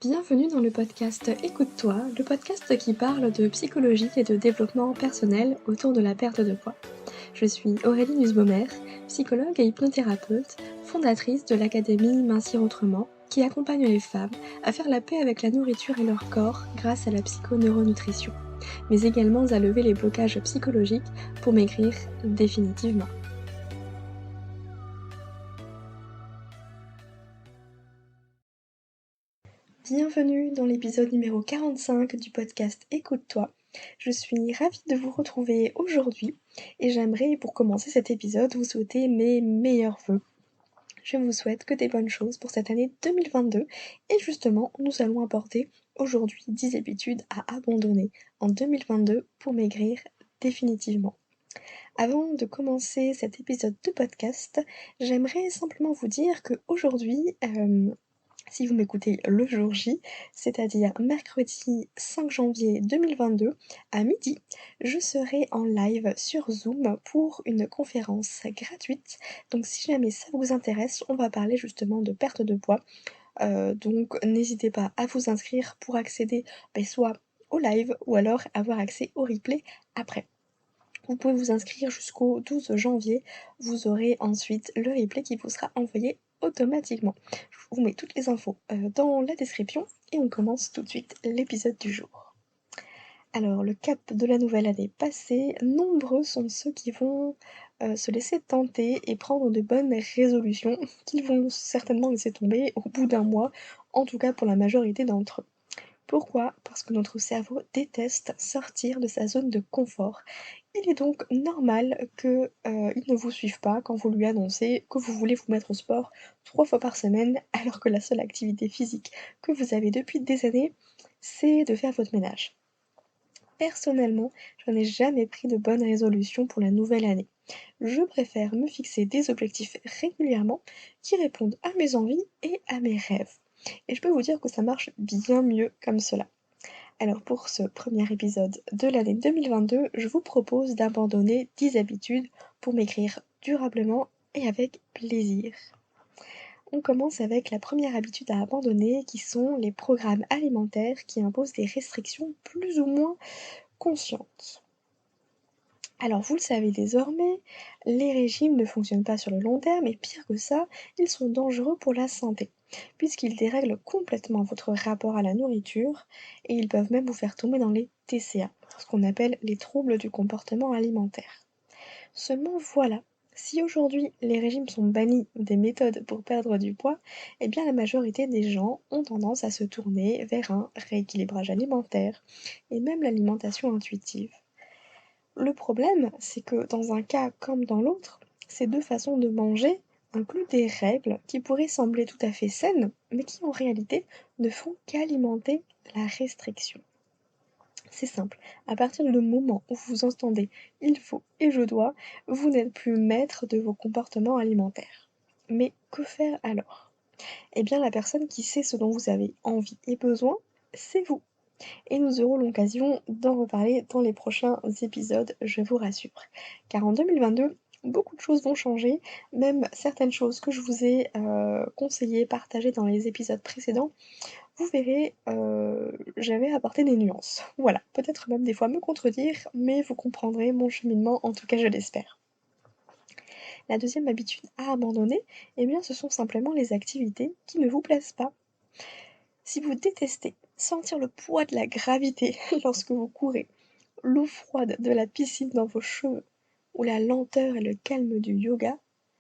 Bienvenue dans le podcast Écoute-toi, le podcast qui parle de psychologie et de développement personnel autour de la perte de poids. Je suis Aurélie Nussbaumer, psychologue et hypnothérapeute, fondatrice de l'académie Mincir Autrement, qui accompagne les femmes à faire la paix avec la nourriture et leur corps grâce à la psychoneuronutrition, mais également à lever les blocages psychologiques pour maigrir définitivement. Bienvenue dans l'épisode numéro 45 du podcast Écoute-toi. Je suis ravie de vous retrouver aujourd'hui et j'aimerais pour commencer cet épisode vous souhaiter mes meilleurs vœux. Je vous souhaite que des bonnes choses pour cette année 2022 et justement nous allons aborder aujourd'hui 10 habitudes à abandonner en 2022 pour maigrir définitivement. Avant de commencer cet épisode de podcast, j'aimerais simplement vous dire qu'aujourd'hui, si vous m'écoutez le jour J, c'est-à-dire mercredi 5 janvier 2022 à midi, je serai en live sur Zoom pour une conférence gratuite. Donc si jamais ça vous intéresse, on va parler justement de perte de poids. Donc n'hésitez pas à vous inscrire pour accéder soit au live ou alors avoir accès au replay après. Vous pouvez vous inscrire jusqu'au 12 janvier, vous aurez ensuite le replay qui vous sera envoyé automatiquement. Je vous mets toutes les infos dans la description et on commence tout de suite l'épisode du jour. Alors, le cap de la nouvelle année passée, nombreux sont ceux qui vont se laisser tenter et prendre de bonnes résolutions qu'ils vont certainement laisser tomber au bout d'un mois, en tout cas pour la majorité d'entre eux. Pourquoi? Parce que notre cerveau déteste sortir de sa zone de confort. Il est donc normal qu'il ne vous suive pas quand vous lui annoncez que vous voulez vous mettre au sport 3 fois par semaine, alors que la seule activité physique que vous avez depuis des années, c'est de faire votre ménage. Personnellement, je n'ai jamais pris de bonnes résolutions pour la nouvelle année. Je préfère me fixer des objectifs régulièrement qui répondent à mes envies et à mes rêves. Et je peux vous dire que ça marche bien mieux comme cela. Alors pour ce premier épisode de l'année 2022, je vous propose d'abandonner 10 habitudes pour maigrir durablement et avec plaisir. On commence avec la première habitude à abandonner qui sont les programmes alimentaires qui imposent des restrictions plus ou moins conscientes. Alors vous le savez désormais, les régimes ne fonctionnent pas sur le long terme et pire que ça, ils sont dangereux pour la santé, puisqu'ils dérèglent complètement votre rapport à la nourriture et ils peuvent même vous faire tomber dans les TCA, ce qu'on appelle les troubles du comportement alimentaire. Seulement voilà, si aujourd'hui les régimes sont bannis des méthodes pour perdre du poids, eh bien la majorité des gens ont tendance à se tourner vers un rééquilibrage alimentaire et même l'alimentation intuitive. Le problème, c'est que dans un cas comme dans l'autre, ces deux façons de manger incluent des règles qui pourraient sembler tout à fait saines, mais qui en réalité ne font qu'alimenter la restriction. C'est simple, à partir du moment où vous entendez il faut et je dois, vous n'êtes plus maître de vos comportements alimentaires. Mais que faire alors? Eh bien la personne qui sait ce dont vous avez envie et besoin, c'est vous. Et nous aurons l'occasion d'en reparler dans les prochains épisodes, je vous rassure. Car en 2022, beaucoup de choses vont changer, même certaines choses que je vous ai conseillées, partagées dans les épisodes précédents, vous verrez, j'avais apporté des nuances. Voilà, peut-être même des fois me contredire, mais vous comprendrez mon cheminement, en tout cas je l'espère. La deuxième habitude à abandonner, eh bien ce sont simplement les activités qui ne vous plaisent pas. Si vous détestez sentir le poids de la gravité lorsque vous courez, l'eau froide de la piscine dans vos cheveux ou la lenteur et le calme du yoga,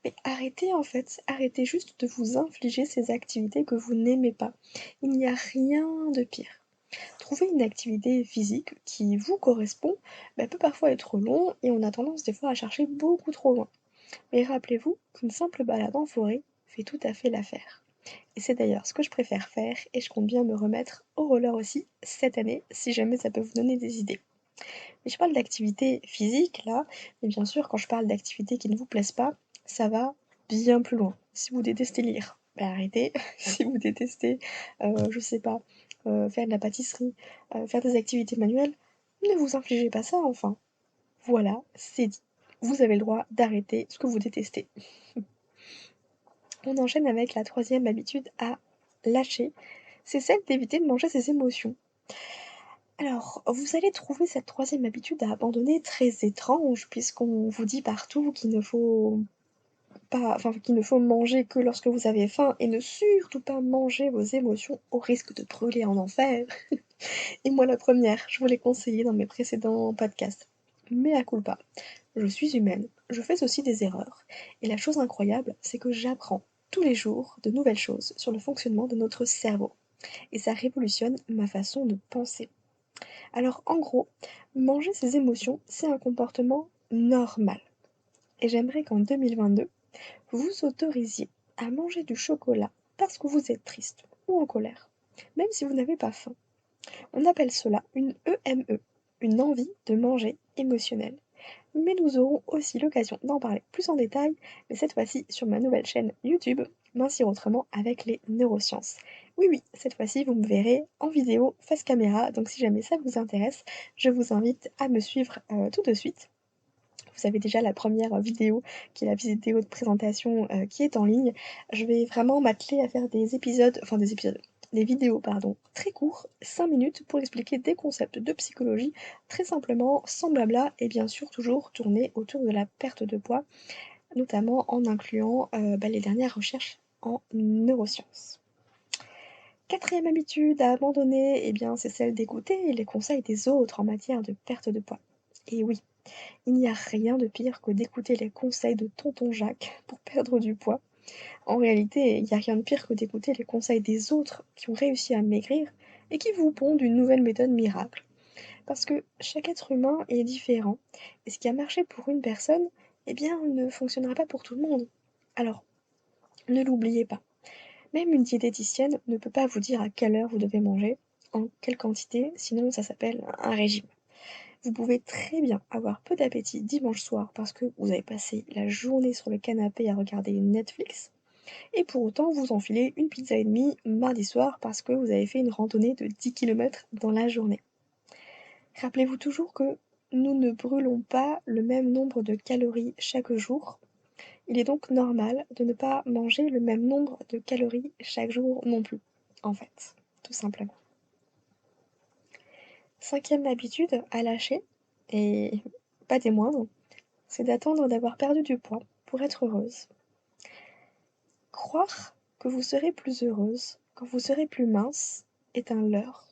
mais arrêtez en fait, arrêtez juste de vous infliger ces activités que vous n'aimez pas. Il n'y a rien de pire. Trouver une activité physique qui vous correspond peut parfois être long et on a tendance des fois à chercher beaucoup trop loin. Mais rappelez-vous qu'une simple balade en forêt fait tout à fait l'affaire. Et c'est d'ailleurs ce que je préfère faire et je compte bien me remettre au roller aussi cette année si jamais ça peut vous donner des idées. Mais je parle d'activité physique là, mais bien sûr quand je parle d'activités qui ne vous plaisent pas, ça va bien plus loin. Si vous détestez lire, arrêtez. Si vous détestez, je sais pas, faire de la pâtisserie, faire des activités manuelles, ne vous infligez pas ça enfin. Voilà, c'est dit. Vous avez le droit d'arrêter ce que vous détestez. On enchaîne avec la troisième habitude à lâcher, c'est celle d'éviter de manger ses émotions. Alors, vous allez trouver cette troisième habitude à abandonner très étrange, puisqu'on vous dit partout qu'il ne faut qu'il ne faut manger que lorsque vous avez faim et ne surtout pas manger vos émotions au risque de brûler en enfer. Et moi la première, je vous l'ai conseillé dans mes précédents podcasts. Mea culpa. Je suis humaine, je fais aussi des erreurs. Et la chose incroyable, c'est que j'apprends tous les jours de nouvelles choses sur le fonctionnement de notre cerveau. Et ça révolutionne ma façon de penser. Alors en gros, manger ses émotions, c'est un comportement normal. Et j'aimerais qu'en 2022, vous vous autorisiez à manger du chocolat parce que vous êtes triste ou en colère, même si vous n'avez pas faim. On appelle cela une EME, une envie de manger émotionnelle. Mais nous aurons aussi l'occasion d'en parler plus en détail, mais cette fois-ci sur ma nouvelle chaîne YouTube, Mincir autrement avec les neurosciences. Oui, oui, cette fois-ci vous me verrez en vidéo face caméra, donc si jamais ça vous intéresse, je vous invite à me suivre tout de suite. Vous avez déjà la première vidéo, qui est la vidéo de présentation qui est en ligne. Je vais vraiment m'atteler à faire des vidéos très courts, 5 minutes, pour expliquer des concepts de psychologie très simplement, sans blabla, et bien sûr toujours tourner autour de la perte de poids, notamment en incluant les dernières recherches en neurosciences. Quatrième habitude à abandonner, eh bien, c'est celle d'écouter les conseils des autres en matière de perte de poids. Et oui, il n'y a rien de pire que d'écouter les conseils de tonton Jacques pour perdre du poids. En réalité, il n'y a rien de pire que d'écouter les conseils des autres qui ont réussi à maigrir et qui vous pondent une nouvelle méthode miracle. Parce que chaque être humain est différent, et ce qui a marché pour une personne, eh bien, ne fonctionnera pas pour tout le monde. Alors, ne l'oubliez pas. Même une diététicienne ne peut pas vous dire à quelle heure vous devez manger, en quelle quantité, sinon ça s'appelle un régime. Vous pouvez très bien avoir peu d'appétit dimanche soir parce que vous avez passé la journée sur le canapé à regarder Netflix, et pour autant vous enfilez une pizza et demie mardi soir parce que vous avez fait une randonnée de 10 km dans la journée. Rappelez-vous toujours que nous ne brûlons pas le même nombre de calories chaque jour. Il est donc normal de ne pas manger le même nombre de calories chaque jour non plus, en fait, tout simplement. Cinquième habitude à lâcher, et pas des moindres, c'est d'attendre d'avoir perdu du poids pour être heureuse. Croire que vous serez plus heureuse quand vous serez plus mince est un leurre.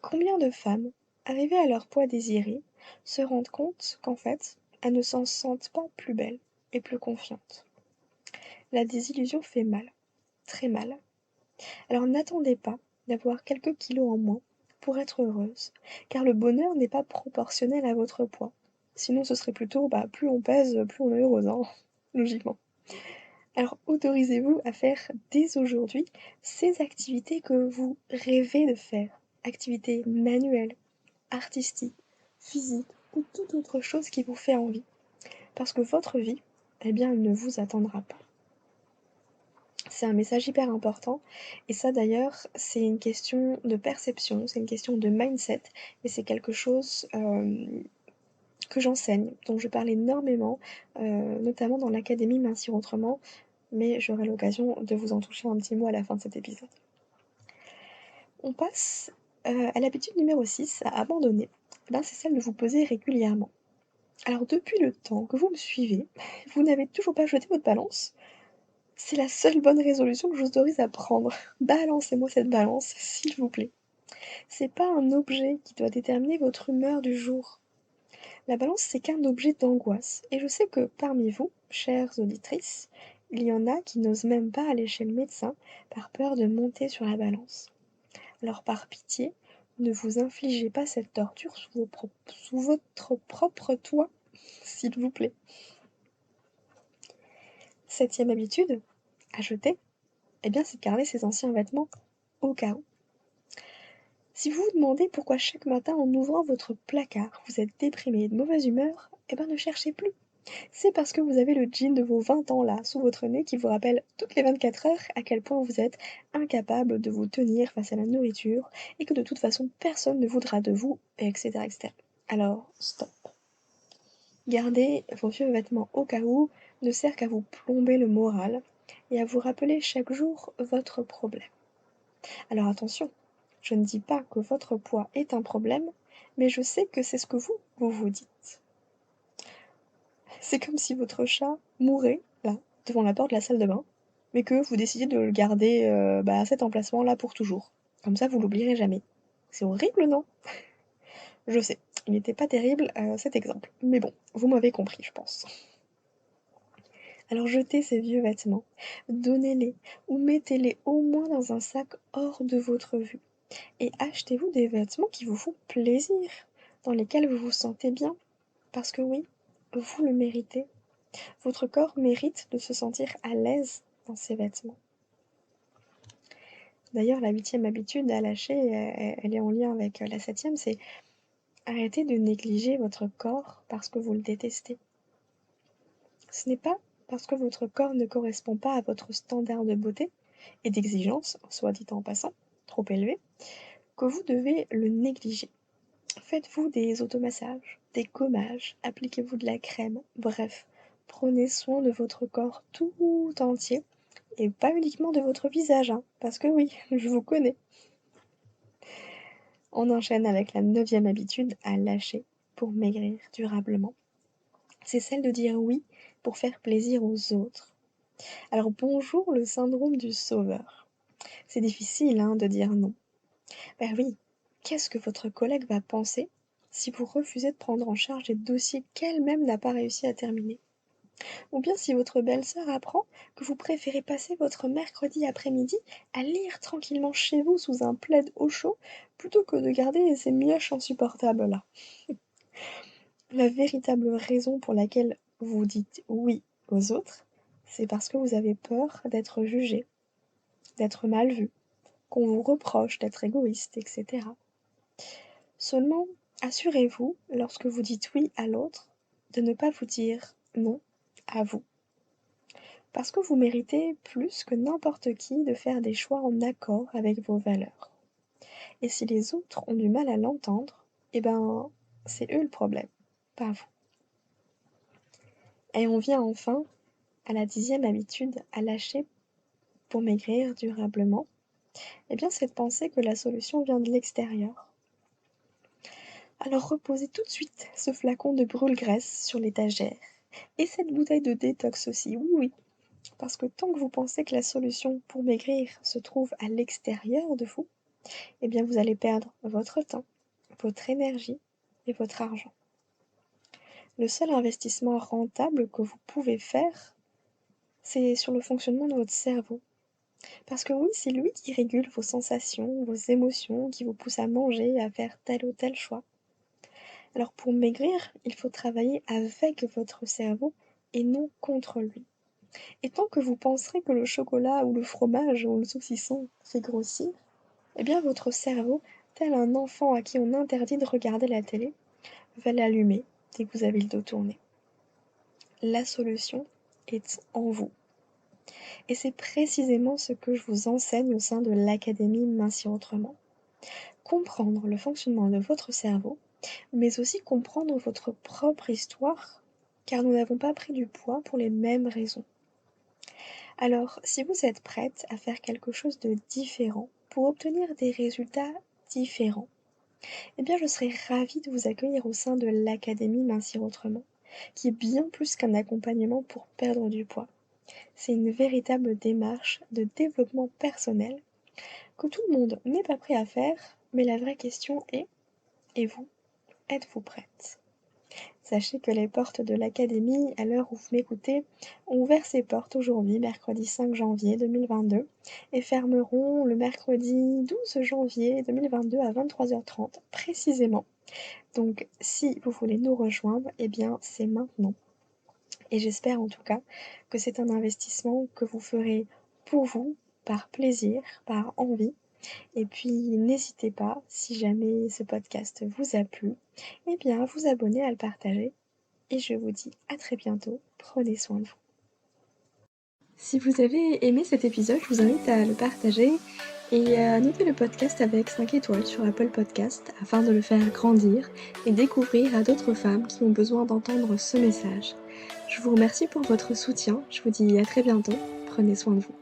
Combien de femmes, arrivées à leur poids désiré, se rendent compte qu'en fait, elles ne s'en sentent pas plus belles et plus confiantes. La désillusion fait mal, très mal. Alors n'attendez pas d'avoir quelques kilos en moins pour être heureuse, car le bonheur n'est pas proportionnel à votre poids. Sinon ce serait plutôt, plus on pèse, plus on est heureuse, hein, logiquement. Alors autorisez-vous à faire dès aujourd'hui ces activités que vous rêvez de faire. Activités manuelles, artistiques, physiques ou toute autre chose qui vous fait envie. Parce que votre vie, eh bien, elle ne vous attendra pas. C'est un message hyper important. Et ça d'ailleurs, c'est une question de perception, c'est une question de mindset. Et c'est quelque chose que j'enseigne, dont je parle énormément, notamment dans l'académie Mincir Autrement. Mais j'aurai l'occasion de vous en toucher un petit mot à la fin de cet épisode. On passe à l'habitude numéro 6 à abandonner. C'est celle de vous poser régulièrement. Alors depuis le temps que vous me suivez, vous n'avez toujours pas jeté votre balance. C'est la seule bonne résolution que je vous autorise à prendre. Balancez-moi cette balance, s'il vous plaît. C'est pas un objet qui doit déterminer votre humeur du jour. La balance, c'est qu'un objet d'angoisse. Et je sais que parmi vous, chères auditrices, il y en a qui n'osent même pas aller chez le médecin par peur de monter sur la balance. Alors par pitié, ne vous infligez pas cette torture sous votre propre toit, s'il vous plaît. Septième habitude, à jeter, c'est de garder ses anciens vêtements au cas où. Si vous vous demandez pourquoi chaque matin en ouvrant votre placard, vous êtes déprimé et de mauvaise humeur, ne cherchez plus. C'est parce que vous avez le jean de vos 20 ans là, sous votre nez, qui vous rappelle toutes les 24 heures à quel point vous êtes incapable de vous tenir face à la nourriture et que de toute façon personne ne voudra de vous, etc. etc. Alors, stop. Garder vos vieux vêtements au cas où ne sert qu'à vous plomber le moral et à vous rappeler chaque jour votre problème. Alors attention, je ne dis pas que votre poids est un problème, mais je sais que c'est ce que vous vous dites. C'est comme si votre chat mourait, là, devant la porte de la salle de bain, mais que vous décidiez de le garder à cet emplacement-là pour toujours. Comme ça, vous l'oublierez jamais. C'est horrible, non? Je sais, il n'était pas terrible cet exemple. Mais bon, vous m'avez compris, je pense. Alors jetez ces vieux vêtements, donnez-les ou mettez-les au moins dans un sac hors de votre vue. Et achetez-vous des vêtements qui vous font plaisir, dans lesquels vous vous sentez bien. Parce que oui, vous le méritez. Votre corps mérite de se sentir à l'aise dans ses vêtements. D'ailleurs, la 8e habitude à lâcher, elle est en lien avec la 7e, c'est arrêter de négliger votre corps parce que vous le détestez. Ce n'est pas parce que votre corps ne correspond pas à votre standard de beauté et d'exigence, soit dit en passant, trop élevé, que vous devez le négliger. Faites-vous des automassages, des gommages, appliquez-vous de la crème, bref, prenez soin de votre corps tout entier et pas uniquement de votre visage, parce que oui, je vous connais. On enchaîne avec la 9e habitude à lâcher pour maigrir durablement. C'est celle de dire oui pour faire plaisir aux autres. Alors bonjour le syndrome du sauveur. C'est difficile de dire non. Ben oui, qu'est-ce que votre collègue va penser si vous refusez de prendre en charge des dossiers qu'elle-même n'a pas réussi à terminer? Ou bien si votre belle-sœur apprend que vous préférez passer votre mercredi après-midi à lire tranquillement chez vous sous un plaid au chaud plutôt que de garder ces mioches insupportables là. La véritable raison pour laquelle vous dites oui aux autres, c'est parce que vous avez peur d'être jugé, d'être mal vu, qu'on vous reproche d'être égoïste, etc. Seulement, assurez-vous, lorsque vous dites oui à l'autre, de ne pas vous dire non à vous. Parce que vous méritez plus que n'importe qui de faire des choix en accord avec vos valeurs. Et si les autres ont du mal à l'entendre, c'est eux le problème, pas vous. Et on vient enfin à la 10e habitude à lâcher pour maigrir durablement. C'est de penser que la solution vient de l'extérieur. Alors reposez tout de suite ce flacon de brûle-graisse sur l'étagère. Et cette bouteille de détox aussi, oui, parce que tant que vous pensez que la solution pour maigrir se trouve à l'extérieur de vous, vous allez perdre votre temps, votre énergie et votre argent. Le seul investissement rentable que vous pouvez faire, c'est sur le fonctionnement de votre cerveau. Parce que oui, c'est lui qui régule vos sensations, vos émotions, qui vous pousse à manger, à faire tel ou tel choix. Alors pour maigrir, il faut travailler avec votre cerveau et non contre lui. Et tant que vous penserez que le chocolat ou le fromage ou le saucisson fait grossir, votre cerveau, tel un enfant à qui on interdit de regarder la télé, va l'allumer dès que vous avez le dos tourné. La solution est en vous. Et c'est précisément ce que je vous enseigne au sein de l'Académie Mincir Autrement. Comprendre le fonctionnement de votre cerveau, mais aussi comprendre votre propre histoire, car nous n'avons pas pris du poids pour les mêmes raisons. Alors, si vous êtes prête à faire quelque chose de différent pour obtenir des résultats différents, je serai ravie de vous accueillir au sein de l'Académie Mincir Autrement, qui est bien plus qu'un accompagnement pour perdre du poids. C'est une véritable démarche de développement personnel que tout le monde n'est pas prêt à faire, mais la vraie question est, et vous, êtes-vous prête? Sachez que les portes de l'Académie, à l'heure où vous m'écoutez, ont ouvert ses portes aujourd'hui, mercredi 5 janvier 2022, et fermeront le mercredi 12 janvier 2022 à 23h30 précisément. Donc si vous voulez nous rejoindre, c'est maintenant. Et j'espère en tout cas que c'est un investissement que vous ferez pour vous, par plaisir, par envie. Et puis n'hésitez pas, si jamais ce podcast vous a plu, à vous abonner, à le partager. Et je vous dis à très bientôt, prenez soin de vous. Si vous avez aimé cet épisode, je vous invite à le partager et à noter le podcast avec 5 étoiles sur Apple Podcast afin de le faire grandir et découvrir à d'autres femmes qui ont besoin d'entendre ce message. Je vous remercie pour votre soutien, je vous dis à très bientôt, prenez soin de vous.